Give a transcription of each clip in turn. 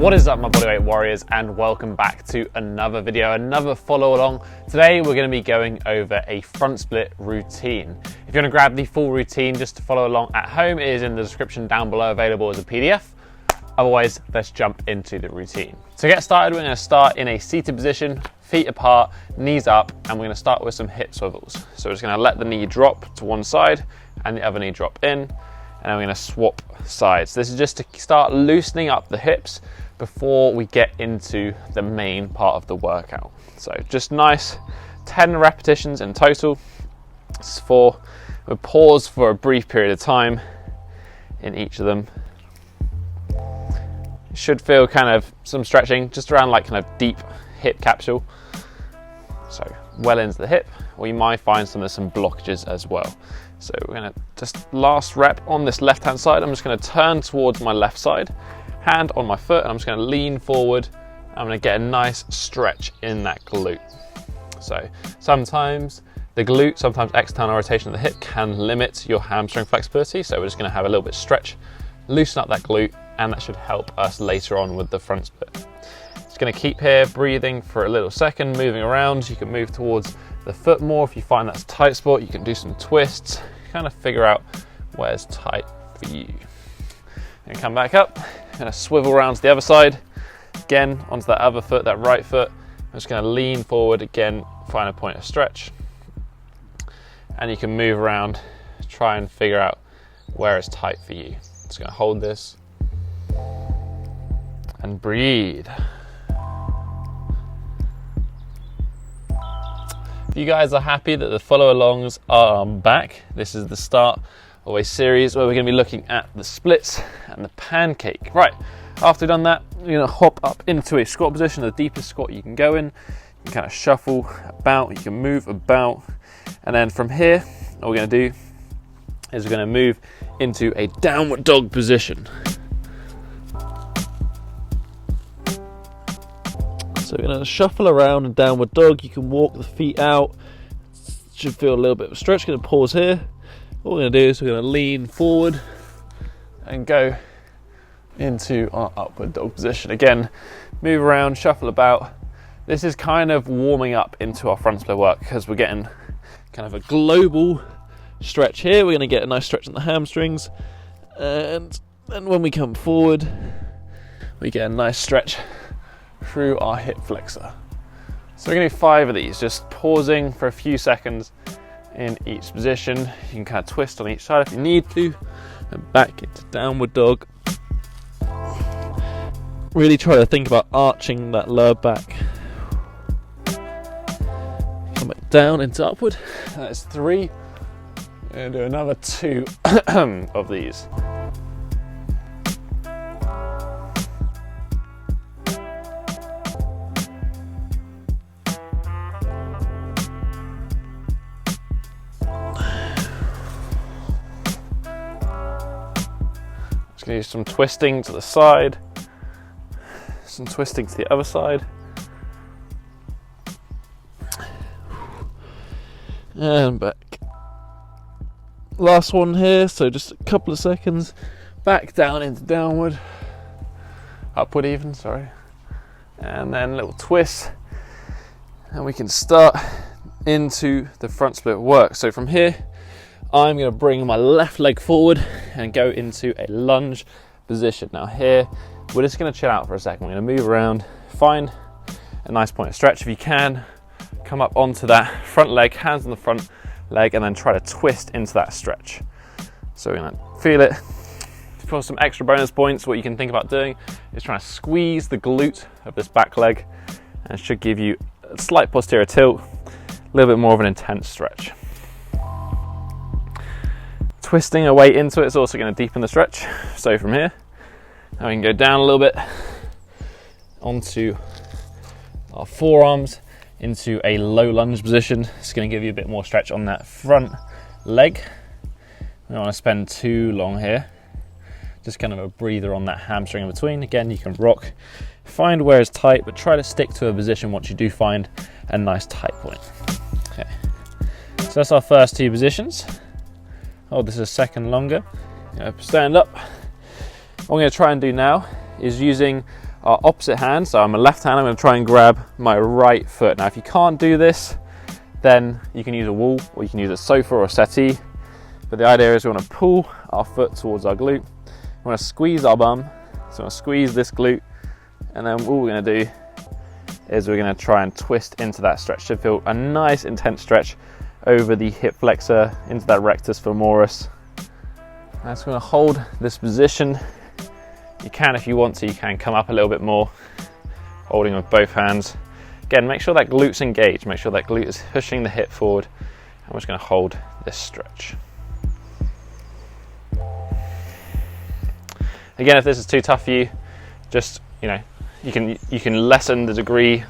What is up, my bodyweight warriors, and welcome back to another video, another follow along. Today we're going to be going over a front split routine. If you want to grab the full routine just to follow along at home, it is in the description down below, available as a PDF. Otherwise, let's jump into the routine. To get started, we're going to start in a seated position, feet apart, knees up, and we're going to start with some hip swivels. So we're just going to let the knee drop to one side and the other knee drop in, and then we're going to swap sides. This is just to start loosening up the hips before we get into the main part of the workout. So just nice 10 repetitions in total. We'll pause for a brief period of time in each of them. You should feel kind of some stretching just around like kind of deep hip capsule. So well into the hip, or you might find some blockages as well. So we're gonna just last rep on this left hand side. I'm just gonna turn towards my left side, hand on my foot, and I'm just going to lean forward. I'm going to get a nice stretch in that glute. So sometimes the glute, sometimes external rotation of the hip can limit your hamstring flexibility. So we're just going to have a little bit of stretch, loosen up that glute, and that should help us later on with the front split. Just going to keep here, breathing for a little second, moving around. You can move towards the foot more. If you find that's a tight spot, you can do some twists, kind of figure out where's tight for you. And come back up. Going to swivel around to the other side, again onto that other foot, that right foot. I'm just going to lean forward again, find a point of stretch, and you can move around, try and figure out where it's tight for you. Just going to hold this and breathe. If you guys are happy that the follow alongs are back, this is the start of a series where we're going to be looking at the splits and the pancake. Right, after we've done that, you're going to hop up into a squat position, the deepest squat you can go in. You can kind of shuffle about, you can move about, and then from here, what we're going to do is we're going to move into a downward dog position. So we're going to shuffle around in downward dog. You can walk the feet out. Should feel a little bit of a stretch. Going to pause here. What we're going to do is we're going to lean forward and go into our upward dog position. Again, move around, shuffle about. This is kind of warming up into our front split work because we're getting kind of a global stretch here. We're going to get a nice stretch in the hamstrings, and then when we come forward, we get a nice stretch through our hip flexor. So we're going to do 5 of these, just pausing for a few seconds in each position. You can kind of twist on each side if you need to, and back into downward dog. Really try to think about arching that lower back. Come back down into upward. That's 3. We're going to do another 2 of these. Just going to use some twisting to the side, some twisting to the other side, and back. Last one here, so just a couple of seconds, back down into downward, upward even, sorry, and then a little twist, and we can start into the front split work. So from here, I'm going to bring my left leg forward and go into a lunge position. Now here, we're just going to chill out for a second. We're going to move around, find a nice point of stretch. If you can, come up onto that front leg, hands on the front leg, and then try to twist into that stretch. So we're going to feel it. For some extra bonus points, what you can think about doing is trying to squeeze the glute of this back leg, and it should give you a slight posterior tilt, a little bit more of an intense stretch. Twisting our way into it is also going to deepen the stretch. So from here, now we can go down a little bit onto our forearms into a low lunge position. It's going to give you a bit more stretch on that front leg. We don't want to spend too long here. Just kind of a breather on that hamstring in between. Again, you can rock, find where it's tight, but try to stick to a position once you do find a nice tight point. Okay, so that's our first 2 positions. Hold this a second longer. Stand up. What I'm going to try and do now is using our opposite hand. So I'm a left hand, I'm going to try and grab my right foot. Now if you can't do this, then you can use a wall or you can use a sofa or a settee. But the idea is we want to pull our foot towards our glute. We want to squeeze our bum. So we want to squeeze this glute. And then all we're going to do is we're going to try and twist into that stretch. Should feel a nice intense stretch over the hip flexor into that rectus femoris. I'm just going to hold this position. You can, if you want to, you can come up a little bit more, holding with both hands. Again, make sure that glute's engaged, make sure that glute is pushing the hip forward. I'm just going to hold this stretch. Again, if this is too tough for you, just, you can lessen the degree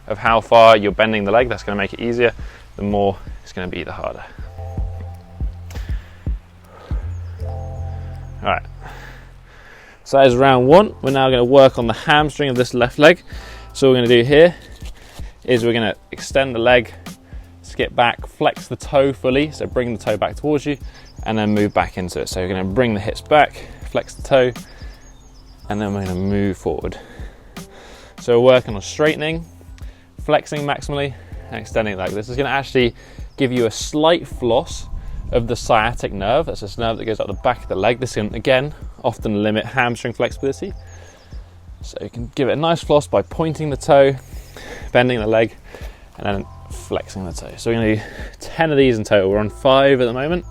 of how far you're bending the leg. That's going to make it easier. The more it's going to be, the harder. All right. So that is round one. We're now going to work on the hamstring of this left leg. So what we're going to do here is we're going to extend the leg, skip back, flex the toe fully. So bring the toe back towards you and then move back into it. So you're going to bring the hips back, flex the toe, and then we're going to move forward. So we're working on straightening, flexing maximally, and extending the leg. This is going to actually give you a slight floss of the sciatic nerve. That's this nerve that goes up the back of the leg. This can, again, often limit hamstring flexibility. So you can give it a nice floss by pointing the toe, bending the leg, and then flexing the toe. So we're going to do 10 of these in total. We're on 5 at the moment.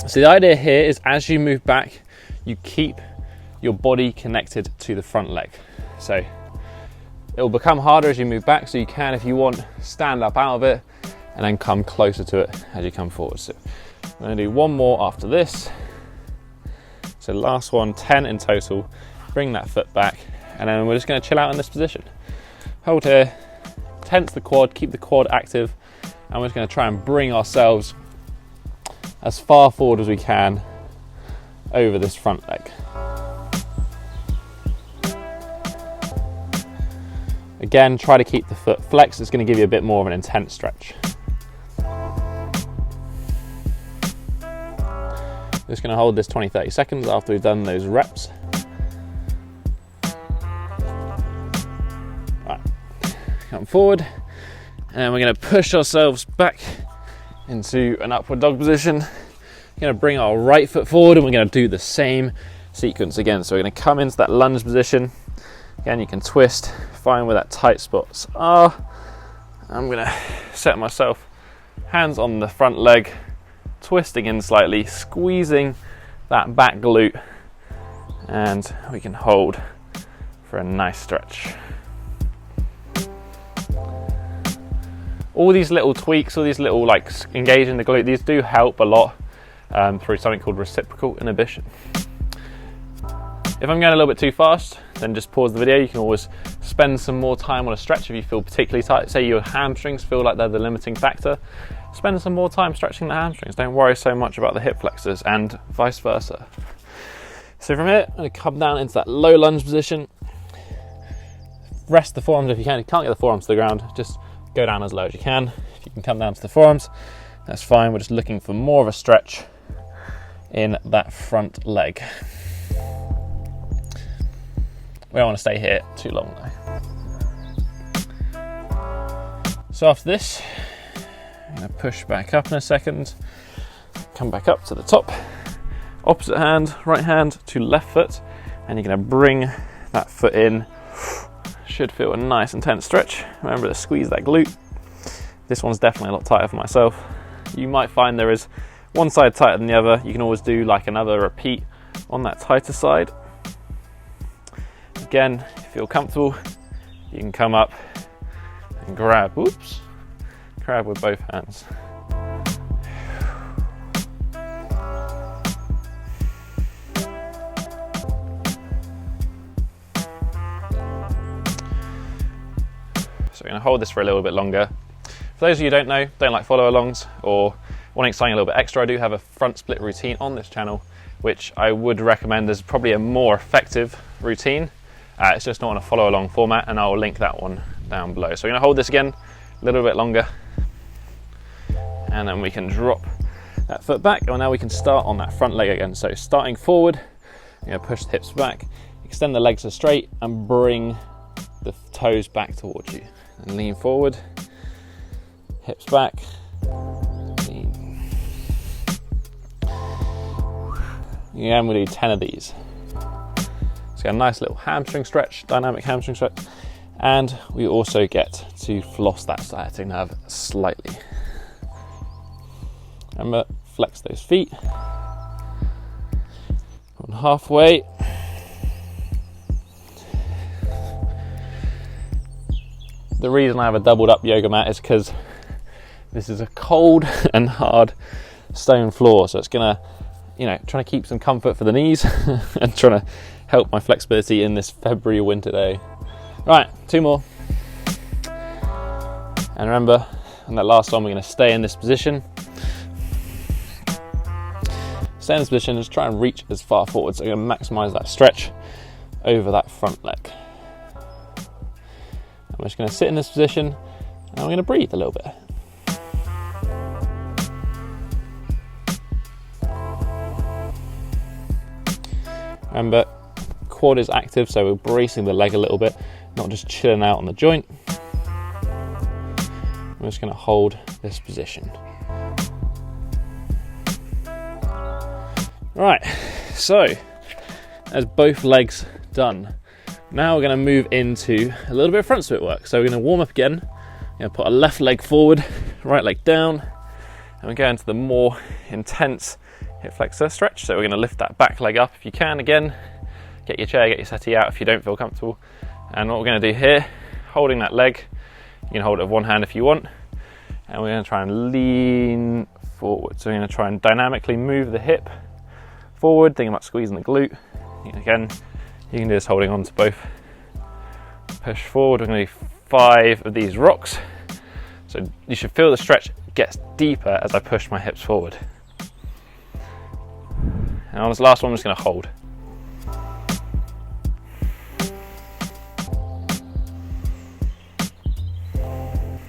So the idea here is as you move back, you keep your body connected to the front leg. So it will become harder as you move back, so you can, if you want, stand up out of it and then come closer to it as you come forward. So I'm going to do one more after this. So last one, 10 in total. Bring that foot back, and then we're just going to chill out in this position. Hold here, tense the quad, keep the quad active, and we're just going to try and bring ourselves as far forward as we can over this front leg. Again, try to keep the foot flexed. It's going to give you a bit more of an intense stretch. Just going to hold this 20-30 seconds after we've done those reps. Right. Come forward, and we're going to push ourselves back into an upward dog position. We're going to bring our right foot forward, and we're going to do the same sequence again. So we're going to come into that lunge position. Again, you can twist, find where that tight spots are. I'm going to set myself hands on the front leg, twisting in slightly, squeezing that back glute, and we can hold for a nice stretch. All these little tweaks, all these little engaging the glute, these do help a lot through something called reciprocal inhibition. If I'm going a little bit too fast, then just pause the video. You can always spend some more time on a stretch if you feel particularly tight. Say your hamstrings feel like they're the limiting factor. Spend some more time stretching the hamstrings. Don't worry so much about the hip flexors, and vice versa. So from here, I'm going to come down into that low lunge position. Rest the forearms if you can. If you can't get the forearms to the ground, just go down as low as you can. If you can come down to the forearms, that's fine. We're just looking for more of a stretch in that front leg. We don't want to stay here too long though. So after this, I'm going to push back up in a second, come back up to the top, opposite hand, right hand to left foot, and you're going to bring that foot in. Should feel a nice intense stretch. Remember to squeeze that glute. This one's definitely a lot tighter for myself. You might find there is one side tighter than the other. You can always do like another repeat on that tighter side. Again, if you feel comfortable, you can come up and grab, grab with both hands. So we're going to hold this for a little bit longer. For those of you who don't know, don't like follow-alongs or wanting something a little bit extra, I do have a front split routine on this channel, which I would recommend as probably a more effective routine. It's just not on a follow-along format, and I'll link that one down below. So we're going to hold this again a little bit longer, and then we can drop that foot back, and now we can start on that front leg again. So starting forward, we're going to push the hips back, Extend the legs as straight and bring the toes back towards you. And lean forward, hips back, lean. Again, we'll do 10 of these. So a nice little hamstring stretch, dynamic hamstring stretch. And we also get to floss that sciatic nerve slightly. Remember, flex those feet. On halfway. The reason I have a doubled up yoga mat is because this is a cold and hard stone floor, so it's gonna, trying to keep some comfort for the knees and trying to help my flexibility in this February winter day. Right, 2 more. And remember, on that last one, we're gonna stay in this position. Stay in this position, just try and reach as far forward, so you're gonna maximize that stretch over that front leg. I'm just going to sit in this position and I'm going to breathe a little bit. Remember, quad is active, so we're bracing the leg a little bit, not just chilling out on the joint. I'm just going to hold this position. Right, so that's both legs done. Now we're going to move into a little bit of front split work. So we're going to warm up again. We're going to put our left leg forward, right leg down, and we're going to the more intense hip flexor stretch. So we're going to lift that back leg up if you can. Again, get your chair, get your settee out if you don't feel comfortable. And what we're going to do here, holding that leg, you can hold it with one hand if you want, and we're going to try and lean forward. So we're going to try and dynamically move the hip forward, thinking about squeezing the glute. Again, you can do this holding on to both. Push forward, we're going to do 5 of these rocks. So you should feel the stretch gets deeper as I push my hips forward. And on this last one, I'm just going to hold.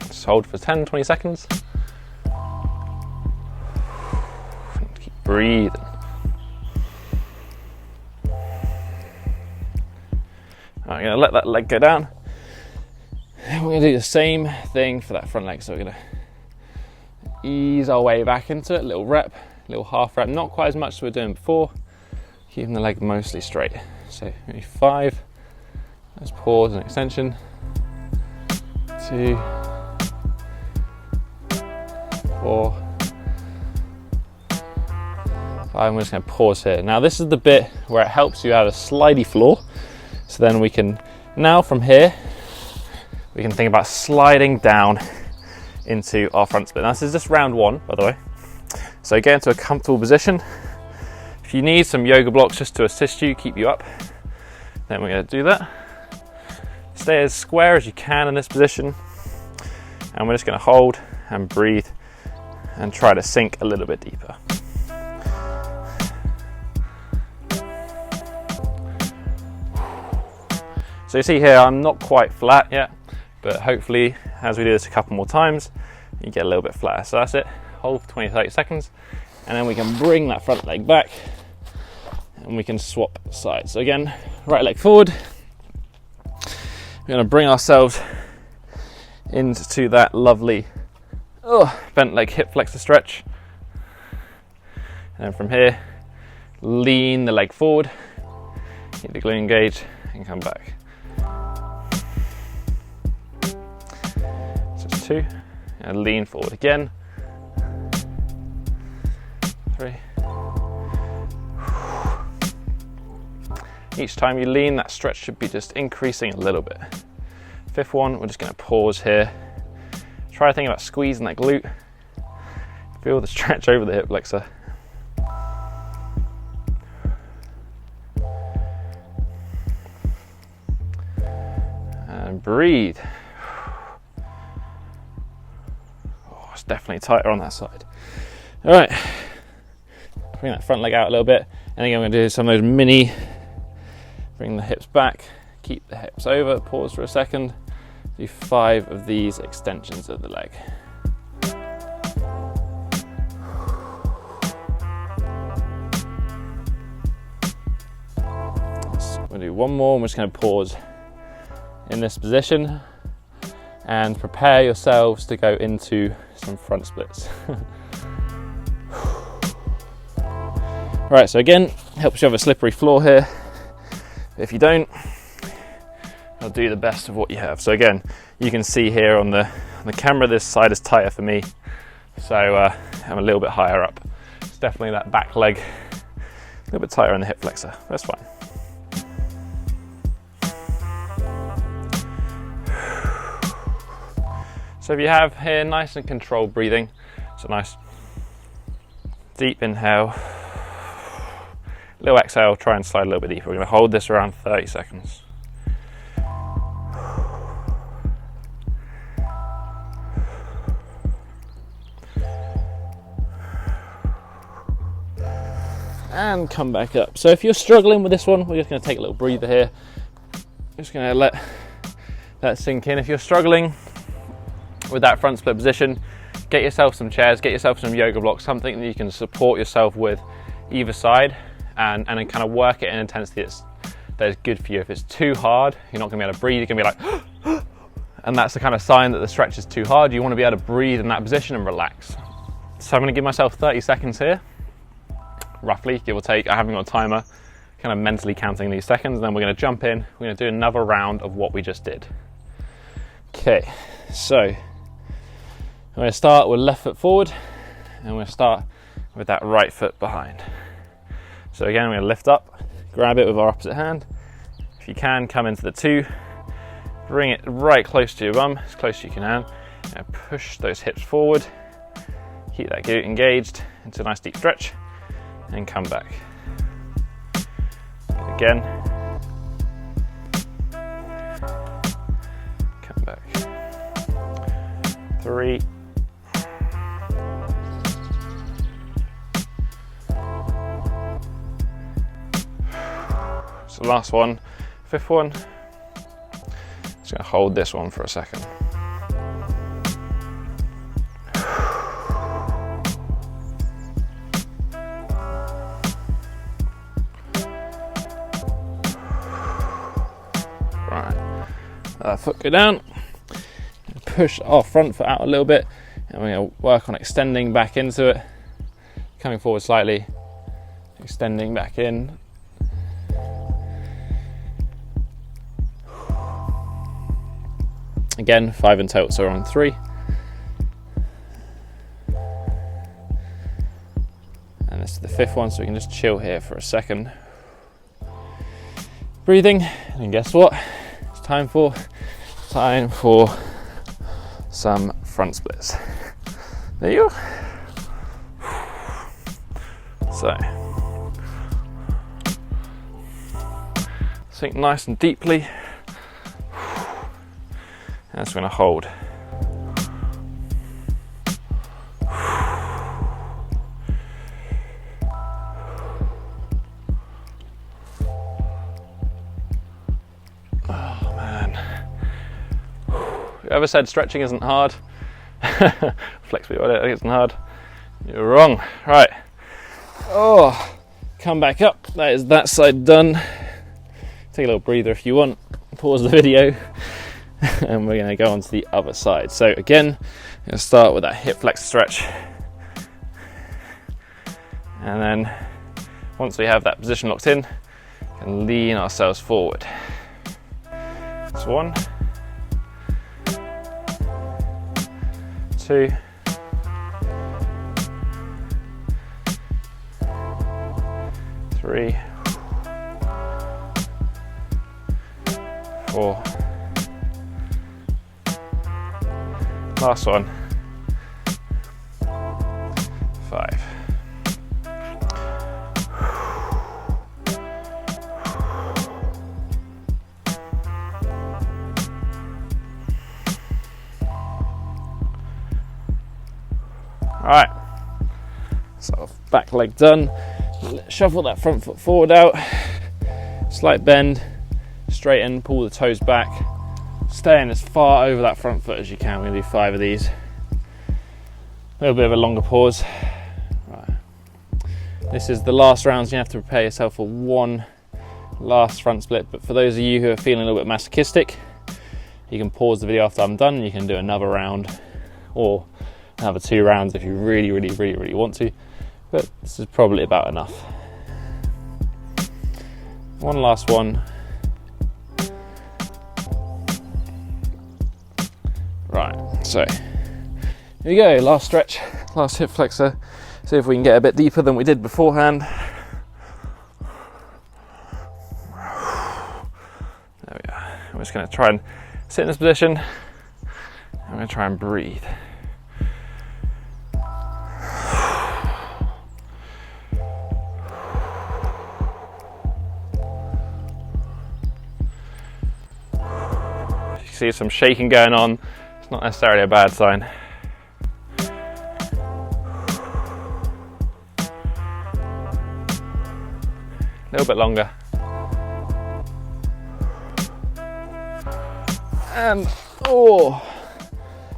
Just hold for 10, 20 seconds. Keep breathing. I'm going to let that leg go down. And we're going to do the same thing for that front leg. So we're going to ease our way back into it. Little rep, little half rep. Not quite as much as we were doing before. Keeping the leg mostly straight. So maybe 5. Let's pause and extension. 2, 4, 5. And we're just going to pause here. Now this is the bit where it helps you have a slidey floor. So then we can, now from here, we can think about sliding down into our front split. Now this is just round 1, by the way. So get into a comfortable position. If you need some yoga blocks just to assist you, keep you up, then we're going to do that. Stay as square as you can in this position. And we're just going to hold and breathe and try to sink a little bit deeper. So you see here, I'm not quite flat yet, but hopefully as we do this a couple more times, you get a little bit flatter. So that's it, hold for 20, 30 seconds, and then we can bring that front leg back and we can swap sides. So again, right leg forward. We're gonna bring ourselves into that lovely bent leg hip flexor stretch. And then from here, lean the leg forward, keep the glute engaged and come back. 2, and lean forward again. 3. Each time you lean, that stretch should be just increasing a little bit. 5th one, we're just going to pause here. Try to think about squeezing that glute. Feel the stretch over the hip flexor. And breathe. Definitely tighter on that side. All right, bring that front leg out a little bit, and again we're going to do some of those mini, bring the hips back, keep the hips over, pause for a second, do 5 of these extensions of the leg. We'll do one more. I'm just going to pause in this position and prepare yourselves to go into some front splits. Right, so again, helps you have a slippery floor here. If you don't, I'll do the best of what you have. So again, you can see here on the camera, this side is tighter for me. So I'm a little bit higher up. It's definitely that back leg, a little bit tighter in the hip flexor. That's fine. So if you have here, nice and controlled breathing. So nice deep inhale, little exhale, try and slide a little bit deeper. We're going to hold this around 30 seconds. And come back up. So if you're struggling with this one, we're just going to take a little breather here. Just going to let that sink in. If you're struggling with that front split position, get yourself some chairs, get yourself some yoga blocks, something that you can support yourself with either side, and then kind of work it in intensity that is good for you. If it's too hard, you're not going to be able to breathe. You're going to be like, and that's the kind of sign that the stretch is too hard. You want to be able to breathe in that position and relax. So I'm going to give myself 30 seconds here, roughly, give or take. I haven't got a timer, kind of mentally counting these seconds, and then we're going to jump in. We're going to do another round of what we just did. Okay, so I'm going to start with left foot forward, and we're going to start with that right foot behind. So again, we're going to lift up, grab it with our opposite hand. If you can, come into the 2, bring it right close to your bum, as close as you can, and push those hips forward, keep that glute engaged into a nice deep stretch, and come back. Again, come back. 3, so last one, 5th one. Just going to hold this one for a second. Right, let that foot go down. Push our front foot out a little bit, and we're going to work on extending back into it, coming forward slightly, extending back in. Again, 5 in total, so we're on 3. And this is the 5th one, so we can just chill here for a second. Breathing, and guess what? It's time for some front splits. There you go. So, sink nice and deeply. And just going to hold. Oh man. Whoever said stretching isn't hard, flexibility isn't hard, you're wrong. Right. Oh, come back up. That is that side done. Take a little breather if you want. Pause the video. And we're going to go on to the other side. So again, I'm going to start with that hip flexor stretch, and then once we have that position locked in, we can lean ourselves forward. That's 1, 2, 3, 4. Last one, 5. All right, so back leg done. Shuffle that front foot forward out, slight bend, straighten, pull the toes back. Staying as far over that front foot as you can. We're going to do 5 of these. A little bit of a longer pause. Right. This is the last round, so you have to prepare yourself for one last front split. But for those of you who are feeling a little bit masochistic, you can pause the video after I'm done and you can do another round or another 2 rounds if you really want to. But this is probably about enough. One last one. Right, so here we go, last stretch, last hip flexor. See if we can get a bit deeper than we did beforehand. There we are. I'm just going to try and sit in this position. I'm going to try and breathe. You see some shaking going on. It's not necessarily a bad sign. A little bit longer. And, oh,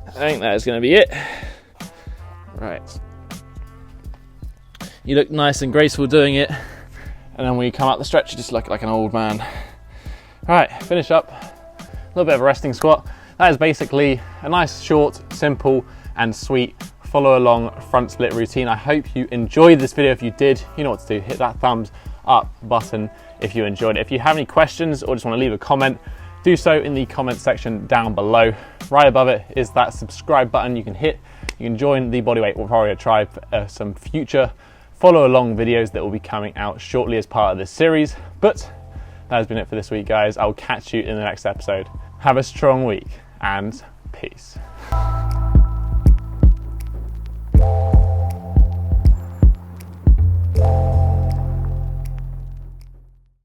I think that is going to be it. Right. You look nice and graceful doing it. And then when you come out the stretch, you just look like an old man. Right, finish up. A little bit of a resting squat. That is basically a nice, short, simple, and sweet follow along front split routine. I hope you enjoyed this video. If you did, you know what to do. Hit that thumbs up button if you enjoyed it. If you have any questions or just want to leave a comment, do so in the comment section down below. Right above it is that subscribe button you can hit. You can join the Bodyweight Warrior Tribe for some future follow along videos that will be coming out shortly as part of this series. But that has been it for this week, guys. I'll catch you in the next episode. Have a strong week and peace.